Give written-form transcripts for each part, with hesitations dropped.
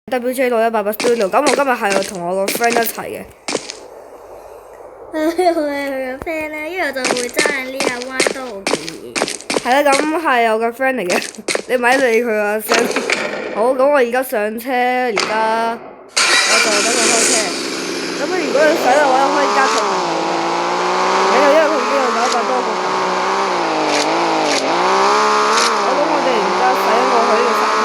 WJ 618 Studio，咁我今日係同我個 friend 一齊嘅。我係佢個 friend 咧，因為我就會爭呢阿 Y 多嘅嘢。係啦，咁係我個 friend 嚟嘅，你咪理佢個聲。好，咁我而家上車，而家我就等佢開車。咁如果你想嘅話，可以加佢朋友嘅。因為佢呢度900多個朋友。好，咁我哋而家駛過去呢個山頭。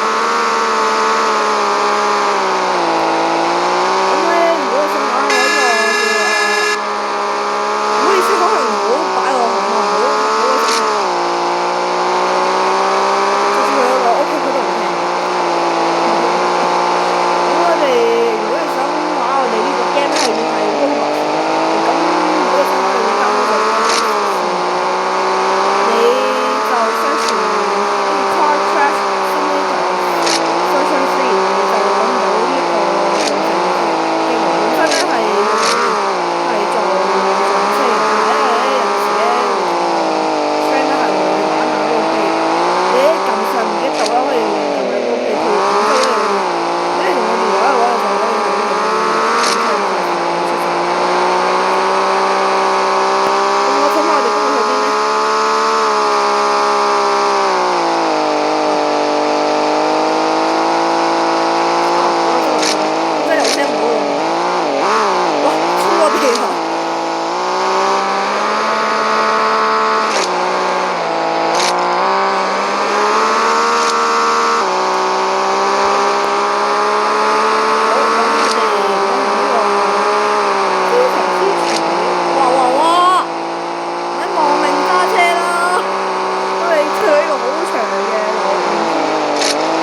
咁咧，如果你想玩我呢個唔好意思，可能唔好擺我好嘛，就算佢我屋企佢都唔聽。咁我哋如果你想玩我哋呢個 game 係Roblox嘅，咁如果你想玩你要 download 就你就 search Car Crash Simulator Version 3，你就揾到呢個正正嘅機能。本身咧係做撞車嘅，但係咧有時咧friend 都係會玩下 roleplay。你一撳上唔記得咗可以撳喺 roleplay 套，咁所以如果你同我哋玩嘅話，就可以喺呢度出場。咁我想問我哋今日去邊咧？我真係有聲唔好用。哇！衝我哋啊！哇哇哇！唔喺亡命揸車啦，我哋去呢個好長嘅路，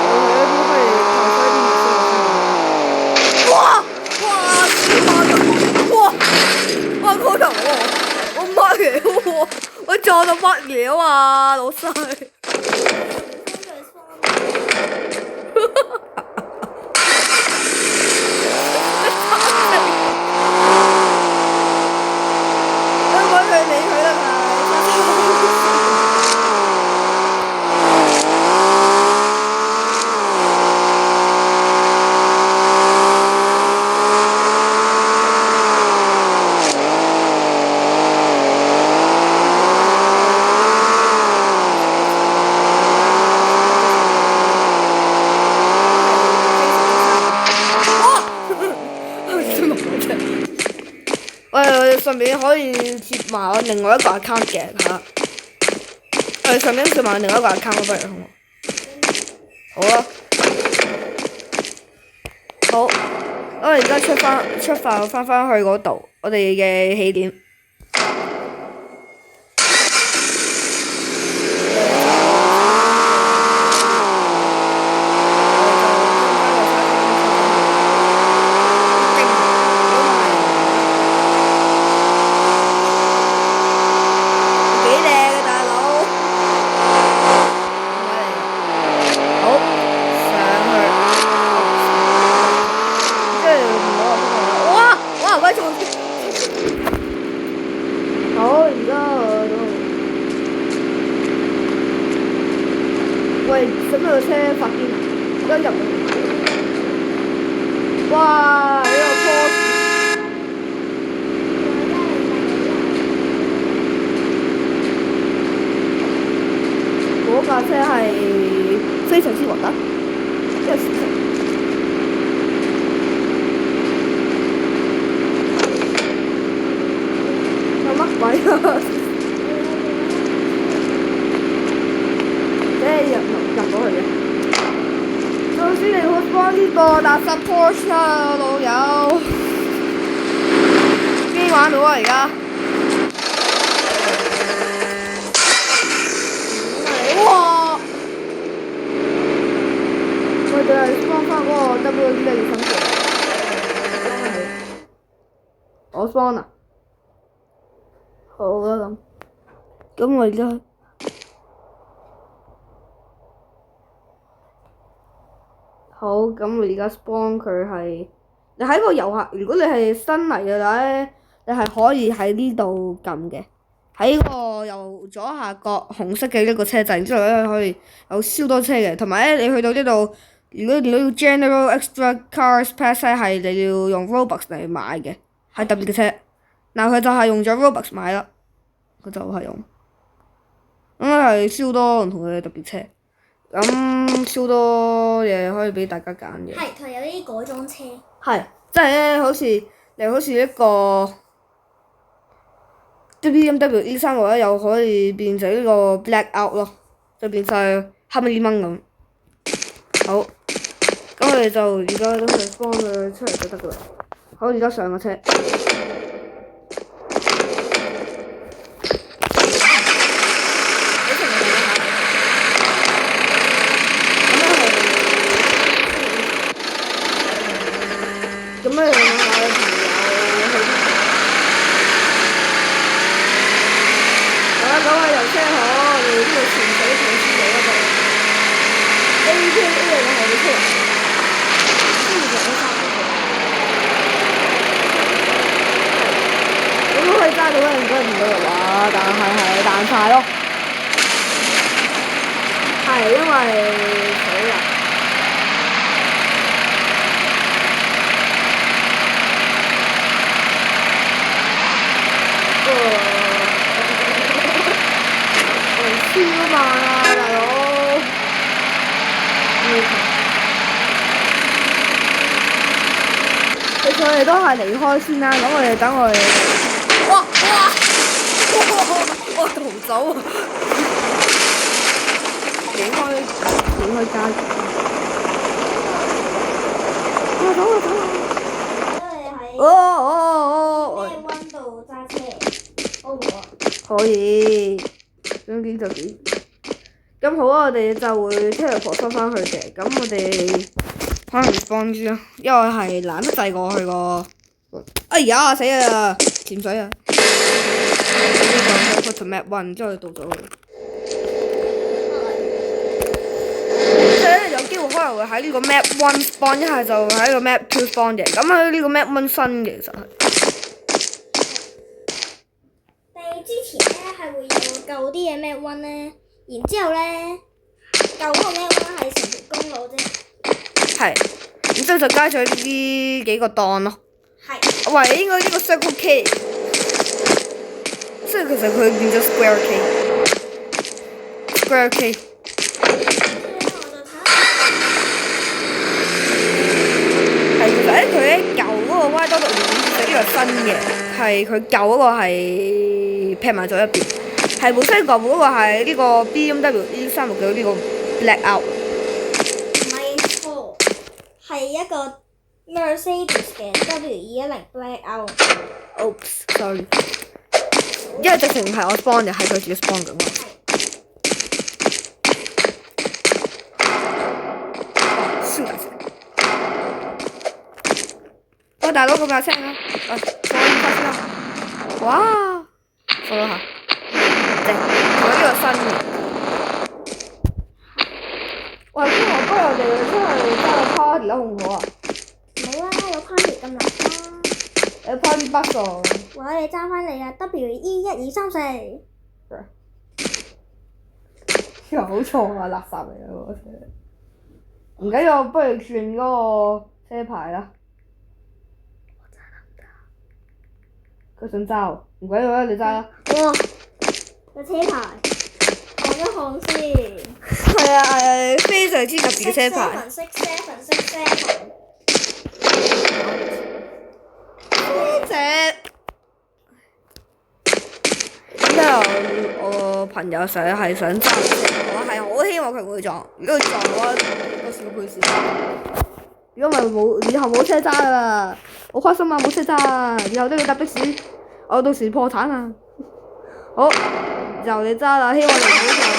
我去一啲可以爬山啲唔識嘅。哇哇！哇哇嗰頭我乜嘢喎？我撞到乜嘢啊，老細？你唔好去理佢啦嘛！我哋順便可以接埋我另外一個 account 嘅嚇，我哋順便接埋另外一個 account 不如好唔好？好啊，好，我哋而家出發翻去嗰度，我哋嘅起點。幾靚嘅大佬，好上去，即係唔好話邊個啦。哇哇喂仲好而家喂使唔使個車發癲啊？而家入嚟，哇呢個波嗰架車係非常之核突，一時成。有乜鬼啊？即係入到去嘅。總之你會幫呢個垃圾 Porsche 啊，老友。邊玩到啊而家？哇！我哋係幫翻嗰個 WD 嘅要分嘅。我幫啊！好啊咁我而家好咁我而家 spawn 佢係你喺個遊客，如果你係新嚟嘅話咧，你係可以喺呢度撳嘅。喺個右左下角紅色嘅一個車掣，之後咧可以有超多車嘅，同埋咧你去到呢度如果要 General Extra Cars Pass 咧，係你要用 Robux 嚟買嘅，係特別嘅車。嗱，佢就係用咗 Robux 買啦，佢就係用，咁係超多唔同嘅特別車，咁超多嘢可以俾大家揀嘅。係，佢有啲改裝車。係，即係咧，好似一個 BMW E36咧，又可以變成呢個 Blackout 咯，就變晒黑蚊蚊咁。好，咁我哋就而家等佢幫佢出嚟就得噶啦。好，而家上個車。咁樣我嘅朋友去。好啦，講下遊車河，我哋呢個潛水艇先嚟一個 APA 嘅海車，先至上咗3個。咁都可以揸到啦，應該唔到嘅話，但係彈晒咯。係因為水啊。超慢啊，大佬！其實我哋都係離開先啦，咁我哋等我哋。哇！我逃走啊！離開街。走啊！咩溫度揸車？O 唔 O 啊？可以，總之就幾咁好啊！我哋就會聽日婆收翻去嘅。咁我哋可能放住啊，因為係懶得滯過去個。哎呀死啊！潛水啊！呢個 to map one 之後到咗去。即係咧有機會可能會喺呢個 map one spawn，一係就喺個 map two spawn 嘅。咁喺呢個 map one 新嘅其實係。之前咧係會有舊啲嘅 map one 咧，然之後咧舊嗰個 map one 係成條公路啫。係。然之後就加咗呢幾個檔咯。係。喂，應該呢個 Circle K， 所以其實佢變咗 Square K。Square K。係其實咧，佢咧舊嗰個 Y.5 呢個新嘅，係佢舊嗰個係劈埋咗一邊，係本身舊嗰個係呢個 BMW E36嘅呢個 Blackout。唔係錯，係一個 Mercedes 嘅 W210 Blackout。Oops，sorry。因為直情唔係我 spawn 嘅，係佢自己 spawn 嘅喎。超大聲！喂，大佬咁大聲啊！喂，放先啦！哇，放咗下，正，我呢個新嘅。喂，不如我哋出去揸個 party 啦，好唔好啊？唔好啦，有 party 咁難揸。有 party bus 喎。我哋揸翻嚟啊 ！WE1234。又好錯啊！垃圾嚟啊！嗰個車。唔緊要，不如轉嗰個車牌啦。佢想揸喎，唔緊要啦，你揸啦。哇！個車牌，望一望先。係啊係，非常之特別嘅車牌。呢隻我朋友成日係想揸，我係好希望佢會撞，如果佢撞嘅話，到時個配置。如果唔係冇，以後冇車揸啦，好開心啊！冇車揸啊，以後都要搭的士，我到時破產啊！好，由你揸啦，希望你唔好撞啊！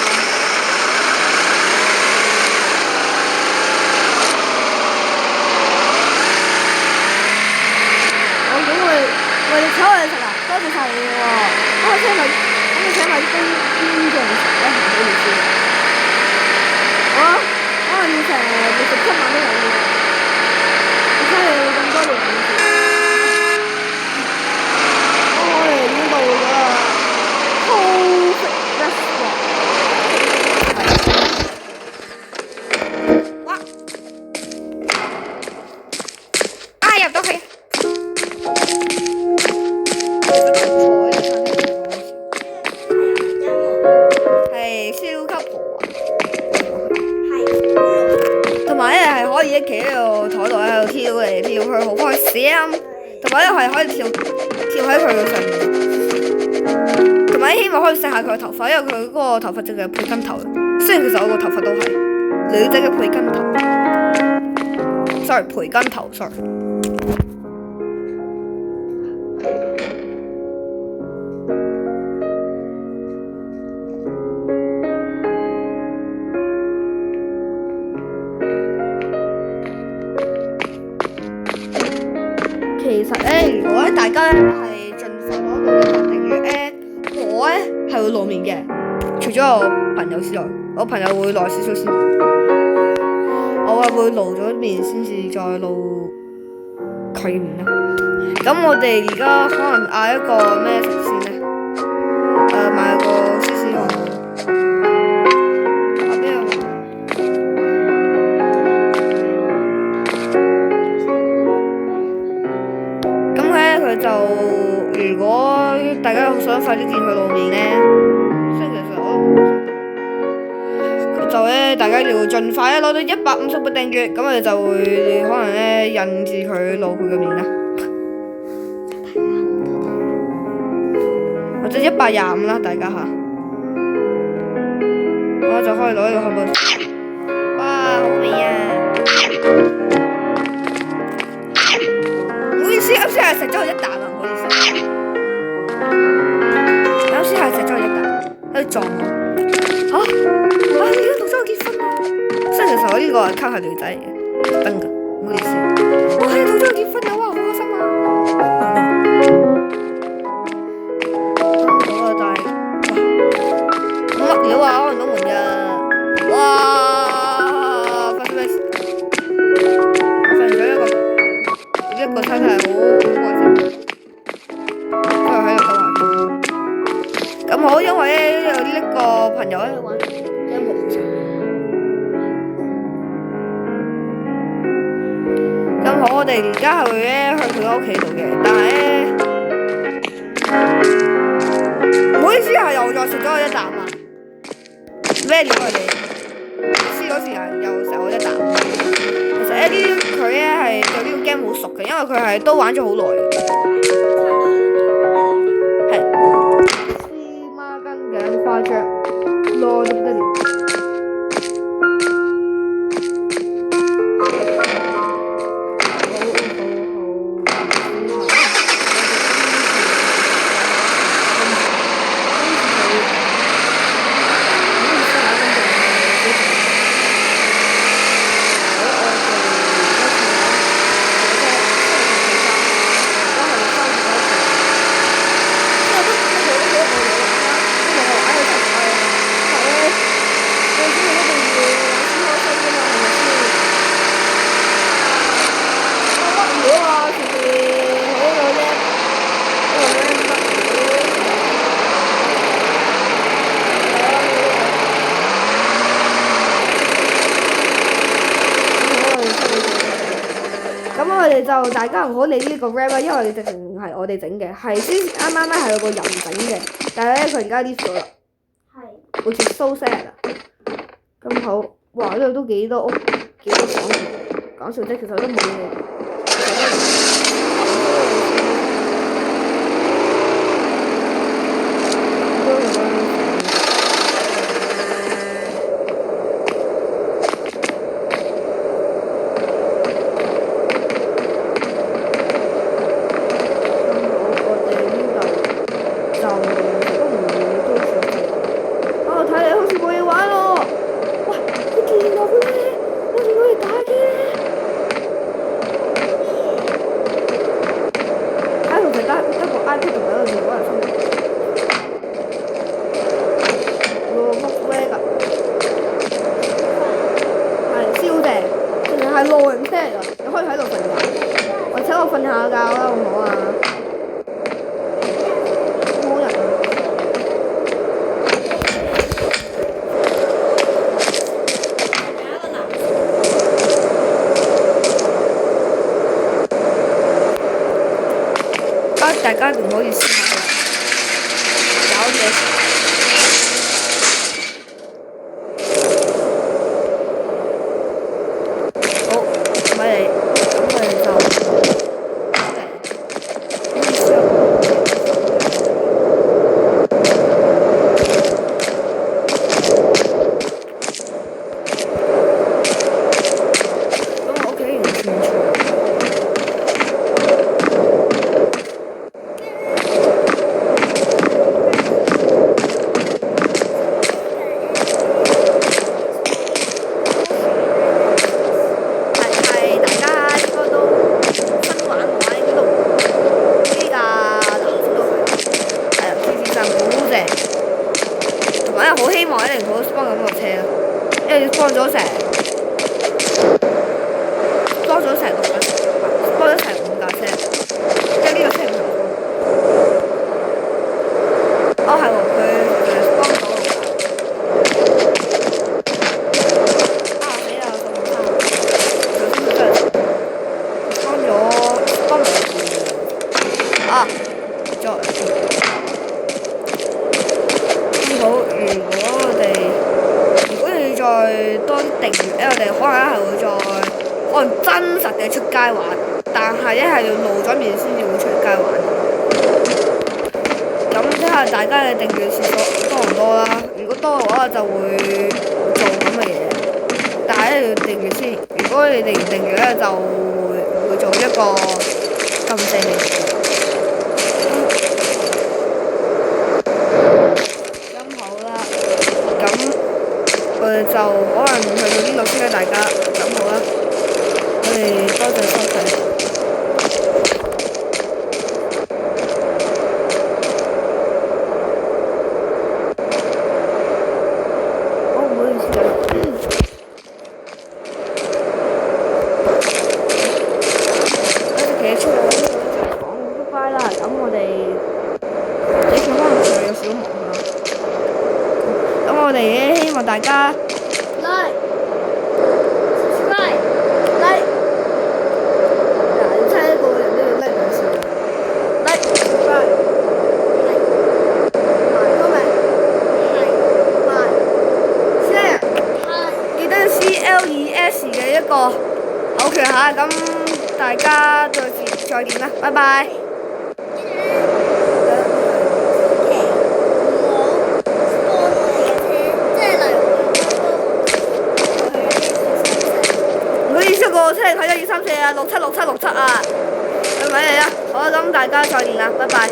我哋請我哋食啊！多謝晒你喎，咁我請埋啲觀眾食咧，唔好意思。可能要成67萬都有嘅。你睇你咁多年我哋已經到咗啦 ，Perfect Restaurant。哇！入到去。其實都唔錯呢個餐廳係超級豪華，同埋咧係可以一企喺個台度喺度跳嚟跳去，好開心。同埋咧係可以跳喺佢嘅上面，同埋希望可以錫下佢嘅頭髮，因為佢嗰個頭髮淨係培根頭。雖然其實我個頭髮都係女仔嘅培根頭，sorry 培根頭 sorry。其實咧，如果大家咧係盡快攞到100訂閱咧，我咧係會露面嘅。除咗我朋友之外，我朋友會耐少少先，我係會露咗面先至再露佢面啦。咁我哋而家可能嗌一個咩食先咧？買個芝士漢堡。就如果大家想快啲見佢露面咧，雖然其實我就咧，大家要盡快咧攞到150個訂閱，咁我哋就會可能咧印住佢露佢嘅面啦，或者125啦，大家嚇，我就可以攞呢個漢堡。哇，好味啊！啱先係食咗我1啖啊，唔好意思。啱先係食咗我1啖，喺度撞我。你而家同咗我結婚啦！雖然其實我呢個係溝係女仔嚟嘅，特登㗎，唔好意思。哇！同咗我結婚啊！哇，好開心啊！好啊，但係乜料啊？開唔到門㗎！哇！發生咩事？發現咗一個餐廳係好開心，佢喺度玩。咁好，因為咧有呢個朋友喺度玩音樂場。咁好，我哋而家係會咧去佢屋企度嘅，但係咧唔好意思啊，又再食咗我1啖啊！咩料啊你？試嗰時係又食我1啖。其實佢咧係對呢個 game 好熟嘅，因為佢係都玩咗好耐嘅。係黐孖筋嘅誇張，攞得不得了。就大家唔好理呢個 rap 啦，因為直情係我哋整嘅，係之前啱啱咧係有個人整嘅，但係咧佢而家 leave 咗啦，係，好似 so sad 啊！咁好，哇！呢度都幾多屋，幾多房，講笑啫，其實都冇嘢。係路人車嚟㗎，你可以喺度瞓覺，或者我瞓下覺啦，好唔好啊？冇人啊！大家仲可以試下搞嘢食。好，咪嚟，咁我哋就咁我屋企完全錯。好希望一定好幫咁落車咯，因為幫咗成6架，幫咗成5架車，即係呢個車唔成功。哦係喎，佢幫咗6架。啊死啦！我咁差，頭先佢真係幫唔到啊！再好，如果你再多啲訂閱咧，我哋可能係會再可能真實嘅出街玩，但係一係要露咗面先至會出街玩。咁睇下大家嘅訂閱次數多唔多啦。如果多嘅話，我就會做咁嘅嘢。但係咧要訂閱先。如果你哋唔訂閱咧，就會做一個咁正嘅嘢。我哋就可能去到呢度先啦，大家咁好啦。我哋多謝收睇。唔好意思啊。我哋企出嚟講拜拜啦。咁我哋你講可能仲有少忙啊。咁我哋希望大家 like、subscribe、like。嗱，你猜一個人都要 like 2次。like、subscribe、share。記得 CLES 嘅一個口訣嚇。咁大家再見啦，拜拜。個車睇1、2、3、4啊，676767啊，去買嚟啦！好啦，咁大家再見啦，拜拜。